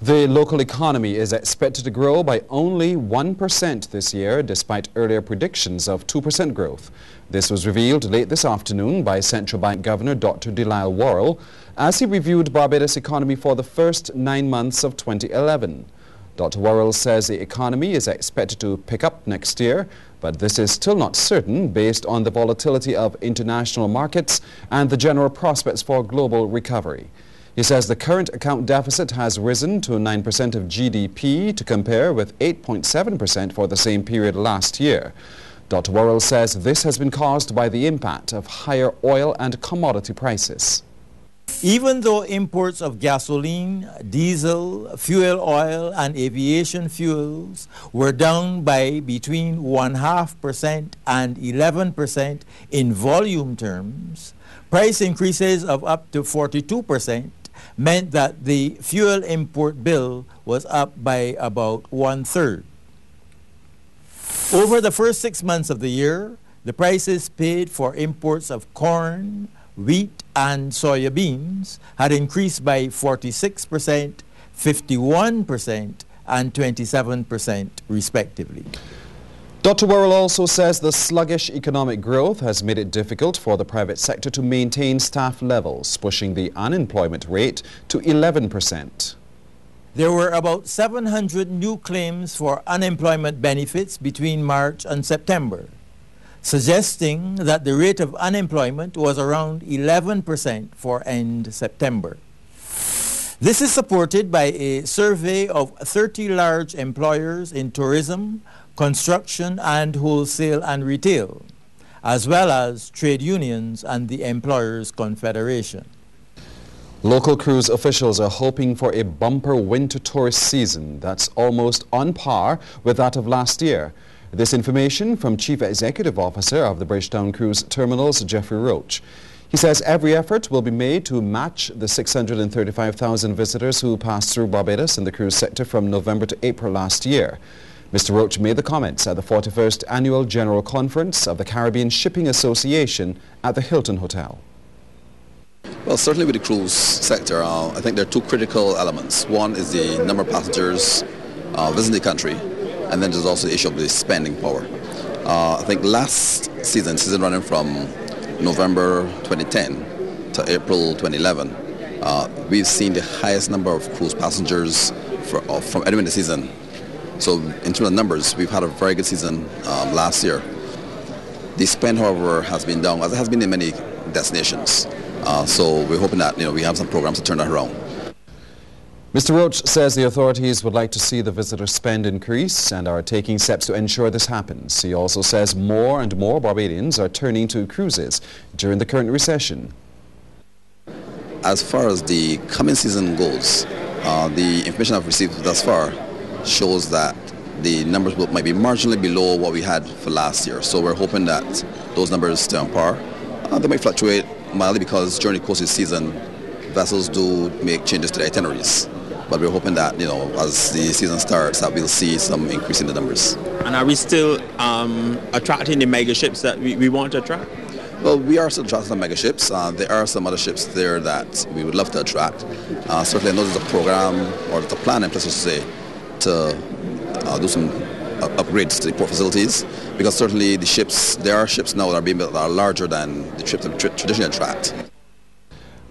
The local economy is expected to grow by only 1% this year, despite earlier predictions of 2% growth. This was revealed late this afternoon by Central Bank Governor Dr. Delisle Worrell as he reviewed Barbados' economy for the first 9 months of 2011. Dr. Worrell says the economy is expected to pick up next year, but this is still not certain based on the volatility of international markets and the general prospects for global recovery. He says the current account deficit has risen to 9% of GDP to compare with 8.7% for the same period last year. Dr. Worrell says this has been caused by the impact of higher oil and commodity prices. Even though imports of gasoline, diesel, fuel oil and aviation fuels were down by between 0.5% and 11% in volume terms, price increases of up to 42% meant that the fuel import bill was up by about 1/3. Over the first 6 months of the year, the prices paid for imports of corn, wheat and soya beans had increased by 46%, 51% and 27% respectively. Dr. Worrell also says the sluggish economic growth has made it difficult for the private sector to maintain staff levels, pushing the unemployment rate to 11%. There were about 700 new claims for unemployment benefits between March and September, suggesting that the rate of unemployment was around 11% for end September. This is supported by a survey of 30 large employers in tourism, construction and wholesale and retail, as well as trade unions and the Employers Confederation. Local cruise officials are hoping for a bumper winter tourist season that's almost on par with that of last year. This information from Chief Executive Officer of the Bridgetown Cruise Terminals, Jeffrey Roach. He says every effort will be made to match the 635,000 visitors who passed through Barbados in the cruise sector from November to April last year. Mr. Roach made the comments at the 41st Annual General Conference of the Caribbean Shipping Association at the Hilton Hotel. Well, certainly with the cruise sector, I think there are two critical elements. One is the number of passengers visiting the country, and then there's also the issue of the spending power. I think last season running from November 2010 to April 2011, we've seen the highest number of cruise passengers from any in the season. So in terms of numbers, we've had a very good season last year. The spend, however, has been down, as it has been in many destinations. So we're hoping that we have some programs to turn that around. Mr. Roach says the authorities would like to see the visitor spend increase and are taking steps to ensure this happens. He also says more and more Barbadians are turning to cruises during the current recession. As far as the coming season goes, the information I've received thus far shows that the numbers might be marginally below what we had for last year. So we're hoping that those numbers stay on par. They might fluctuate mildly because during the course of the season, vessels do make changes to their itineraries. But we're hoping that, as the season starts, that we'll see some increase in the numbers. And are we still attracting the mega ships that we want to attract? Well, we are still attracting some mega ships. There are some other ships there that we would love to attract. Certainly I know there's a program, or there's a plan in place, to say, to do some upgrades to the port facilities, because certainly there are ships now that are being built that are larger than the ships that traditionally attract.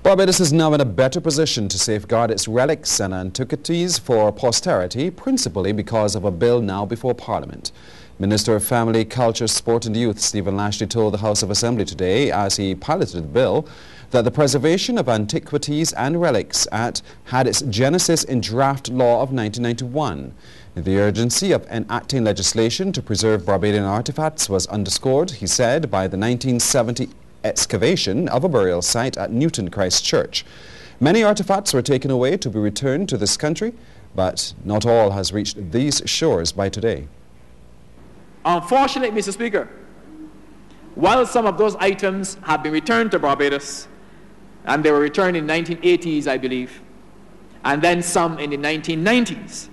Barbados is now in a better position to safeguard its relics and antiquities for posterity, principally because of a bill now before Parliament. Minister of Family, Culture, Sport and Youth Stephen Lashley told the House of Assembly today, as he piloted the bill, that the preservation of antiquities and relics had its genesis in draft law of 1991. The urgency of enacting legislation to preserve Barbadian artifacts was underscored, he said, by the 1970 excavation of a burial site at Newton Christ Church. Many artifacts were taken away to be returned to this country, but not all has reached these shores by today. Unfortunately, Mr. Speaker, while some of those items have been returned to Barbados, and they were returned in the 1980s, I believe, and then some in the 1990s,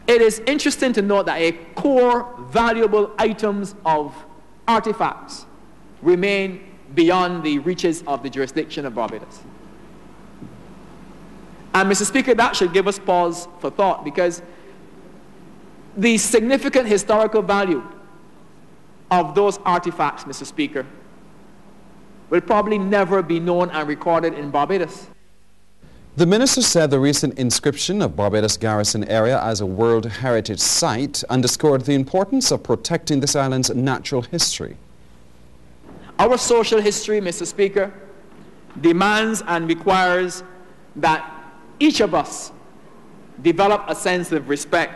it is interesting to note that a core valuable items of artifacts remain beyond the reaches of the jurisdiction of Barbados. And Mr. Speaker, that should give us pause for thought, because the significant historical value of those artifacts, Mr. Speaker, will probably never be known and recorded in Barbados. The minister said the recent inscription of Barbados Garrison area as a World Heritage Site underscored the importance of protecting this island's natural history. Our social history, Mr. Speaker, demands and requires that each of us develop a sense of respect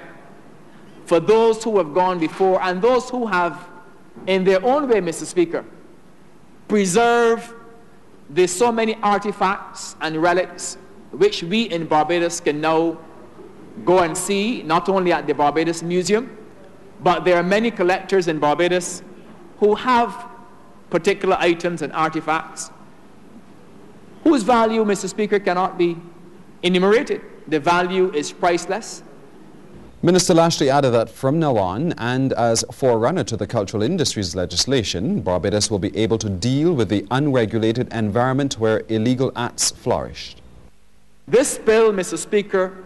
for those who have gone before and those who have, in their own way, Mr. Speaker, preserved the so many artifacts and relics which we in Barbados can now go and see, not only at the Barbados Museum, but there are many collectors in Barbados who have particular items and artifacts whose value, Mr. Speaker, cannot be enumerated. The value is priceless. Minister Lashley added that from now on, and as forerunner to the cultural industries legislation, Barbados will be able to deal with the unregulated environment where illegal acts flourished. This bill, Mr. Speaker,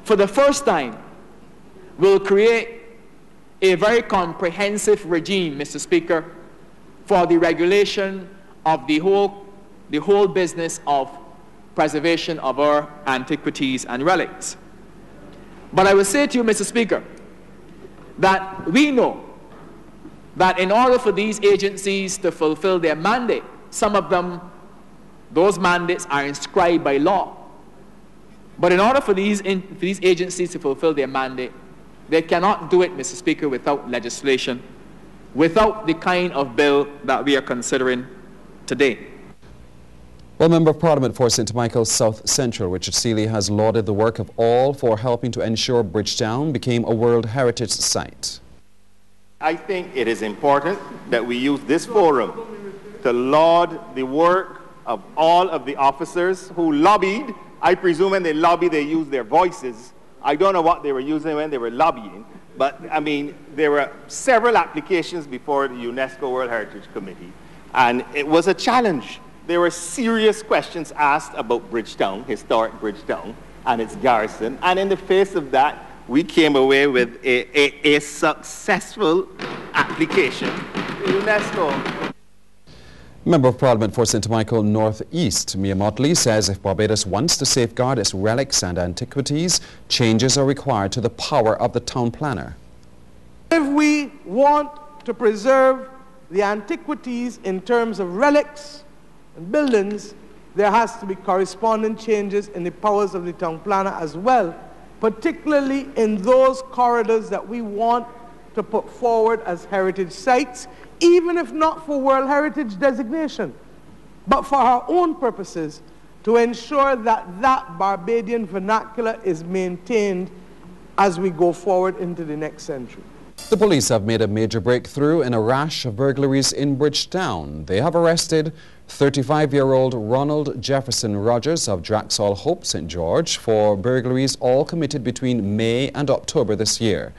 for the first time, will create a very comprehensive regime, Mr. Speaker, for the regulation of the whole business of preservation of our antiquities and relics. But I will say to you, Mr. Speaker, that we know that in order for these agencies to fulfill their mandate, some of them, those mandates are inscribed by law. But in order for these agencies to fulfill their mandate, they cannot do it, Mr. Speaker, without legislation, without the kind of bill that we are considering today. Well, Member of Parliament for St. Michael's South Central, Richard Seeley, has lauded the work of all for helping to ensure Bridgetown became a World Heritage Site. I think it is important that we use this forum to laud the work of all of the officers who lobbied. I presume when they lobby, they use their voices. I don't know what they were using when they were lobbying, but I mean, there were several applications before the UNESCO World Heritage Committee, and it was a challenge. There were serious questions asked about Bridgetown, historic Bridgetown, and its garrison, and in the face of that, we came away with a successful application to UNESCO. Member of Parliament for St. Michael North East, Mia Motley, says if Barbados wants to safeguard its relics and antiquities, changes are required to the power of the town planner. If we want to preserve the antiquities in terms of relics and buildings, there has to be corresponding changes in the powers of the town planner as well, particularly in those corridors that we want to put forward as heritage sites, even if not for World Heritage designation, but for our own purposes, to ensure that that Barbadian vernacular is maintained as we go forward into the next century. The police have made a major breakthrough in a rash of burglaries in Bridgetown. They have arrested 35-year-old Ronald Jefferson Rogers of Draxall Hope, St. George, for burglaries all committed between May and October this year.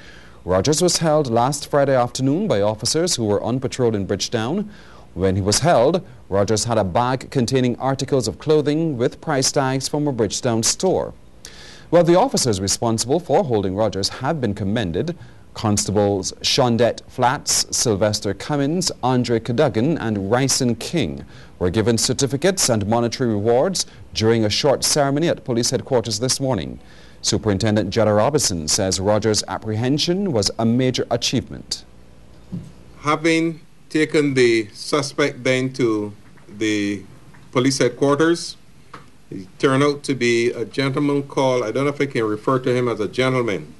Rogers was held last Friday afternoon by officers who were on patrol in Bridgetown. When he was held, Rogers had a bag containing articles of clothing with price tags from a Bridgetown store. Well, the officers responsible for holding Rogers have been commended. Constables Shondette Flats, Sylvester Cummins, Andre Cadogan and Ryson King were given certificates and monetary rewards during a short ceremony at police headquarters this morning. Superintendent Jetta Robinson says Rogers' apprehension was a major achievement. Having taken the suspect then to the police headquarters, he turned out to be a gentleman called, I don't know if I can refer to him as a gentleman,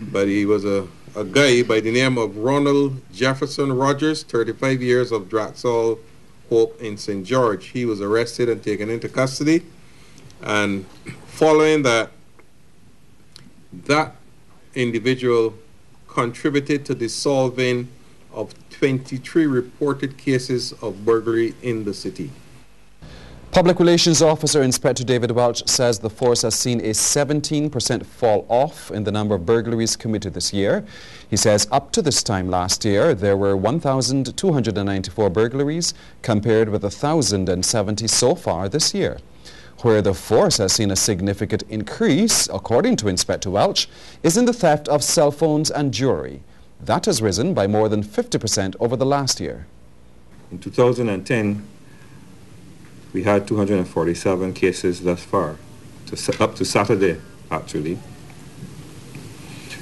but he was a guy by the name of Ronald Jefferson Rogers, 35 years of Draxall Hope in St. George. He was arrested and taken into custody, and following that, that individual contributed to the solving of 23 reported cases of burglary in the city. Public Relations Officer Inspector David Welch says the force has seen a 17% fall off in the number of burglaries committed this year. He says up to this time last year, there were 1,294 burglaries compared with 1,070 so far this year. Where the force has seen a significant increase, according to Inspector Welch, is in the theft of cell phones and jewelry. That has risen by more than 50% over the last year. In 2010, we had 247 cases thus far, up to Saturday, actually.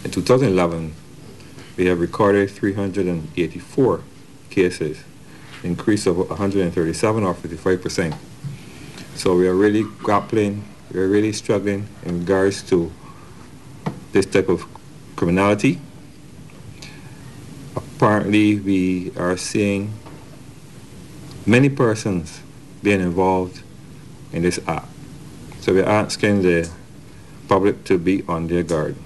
In 2011, we have recorded 384 cases, an increase of 137 or 55%. So we are really grappling, we are really struggling in regards to this type of criminality. Apparently, we are seeing many persons being involved in this act. So we're asking the public to be on their guard.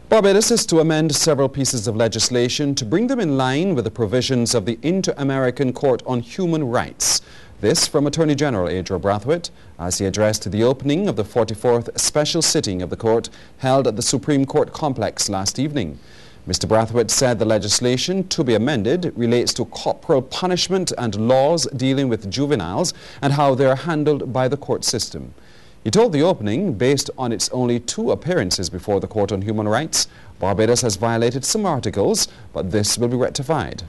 Barbados is to amend several pieces of legislation to bring them in line with the provisions of the Inter-American Court on Human Rights. This from Attorney General Adriel Brathwaite as he addressed the opening of the 44th special sitting of the court held at the Supreme Court complex last evening. Mr. Brathwaite said the legislation to be amended relates to corporal punishment and laws dealing with juveniles and how they are handled by the court system. He told the opening, based on its only 2 appearances before the Court on Human Rights, Barbados has violated some articles, but this will be rectified.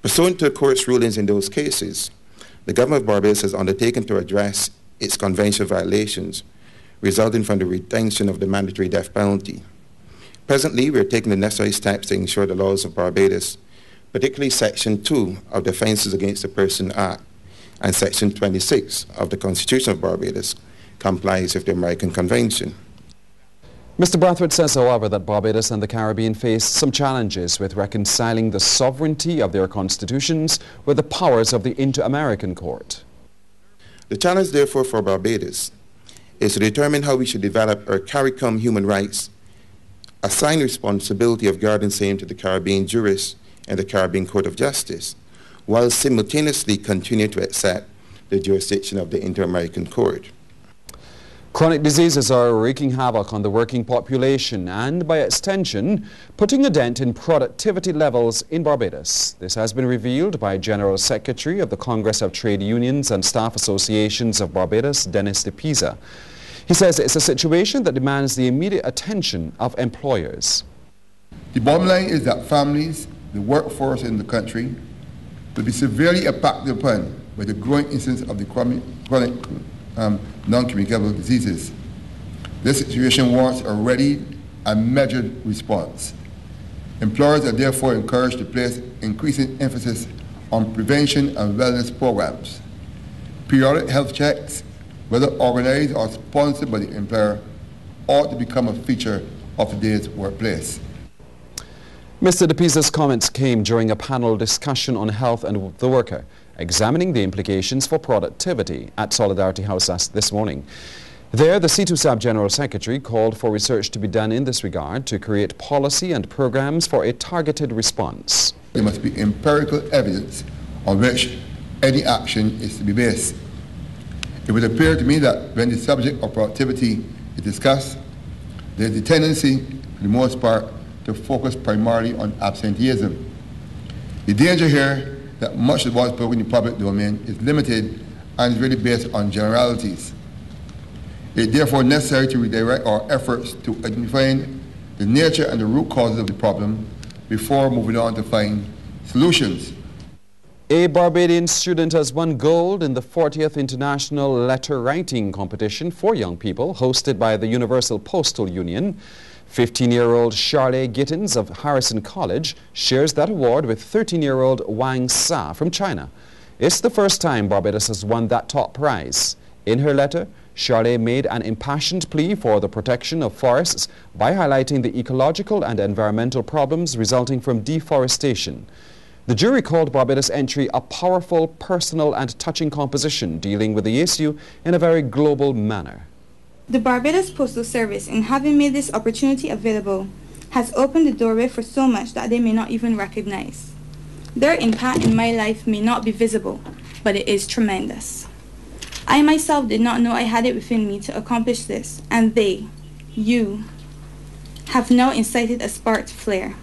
Pursuant to the court's rulings in those cases, the government of Barbados has undertaken to address its convention violations resulting from the retention of the mandatory death penalty. Presently, we are taking the necessary steps to ensure the laws of Barbados, particularly Section 2 of the Offences Against the Person Act and Section 26 of the Constitution of Barbados, complies with the American Convention. Mr. Brathwaite says, however, that Barbados and the Caribbean face some challenges with reconciling the sovereignty of their constitutions with the powers of the Inter-American Court. The challenge, therefore, for Barbados is to determine how we should develop our CARICOM human rights, assign responsibility of guarding same to the Caribbean jurists and the Caribbean Court of Justice, while simultaneously continue to accept the jurisdiction of the Inter-American Court. Chronic diseases are wreaking havoc on the working population and, by extension, putting a dent in productivity levels in Barbados. This has been revealed by General Secretary of the Congress of Trade Unions and Staff Associations of Barbados, Dennis de Pisa. He says it's a situation that demands the immediate attention of employers. The bottom line is that families, the workforce in the country, will be severely impacted upon by the growing incidence of the chronic non-communicable diseases. This situation warrants a ready and measured response. Employers are therefore encouraged to place increasing emphasis on prevention and wellness programs. Periodic health checks, whether organized or sponsored by the employer, ought to become a feature of today's workplace. Mr. de Pisa's comments came during a panel discussion on health and the worker, examining the implications for productivity at Solidarity House this morning. There, the CITUSAB General Secretary called for research to be done in this regard to create policy and programs for a targeted response. There must be empirical evidence on which any action is to be based. It would appear to me that when the subject of productivity is discussed, there is a tendency, for the most part, to focus primarily on absenteeism. The danger here that much of what is spoken in the public domain is limited and is really based on generalities. It is therefore necessary to redirect our efforts to identifying the nature and the root causes of the problem before moving on to find solutions. A Barbadian student has won gold in the 40th International Letter Writing Competition for young people hosted by the Universal Postal Union. 15-year-old Charlotte Gittins of Harrison College shares that award with 13-year-old Wang Sa from China. It's the first time Barbados has won that top prize. In her letter, Charlotte made an impassioned plea for the protection of forests by highlighting the ecological and environmental problems resulting from deforestation. The jury called Barbados' entry a powerful, personal and touching composition dealing with the issue in a very global manner. The Barbados Postal Service, in having made this opportunity available, has opened the doorway for so much that they may not even recognize. Their impact in my life may not be visible, but it is tremendous. I myself did not know I had it within me to accomplish this, and they, you, have now incited a spark to flare.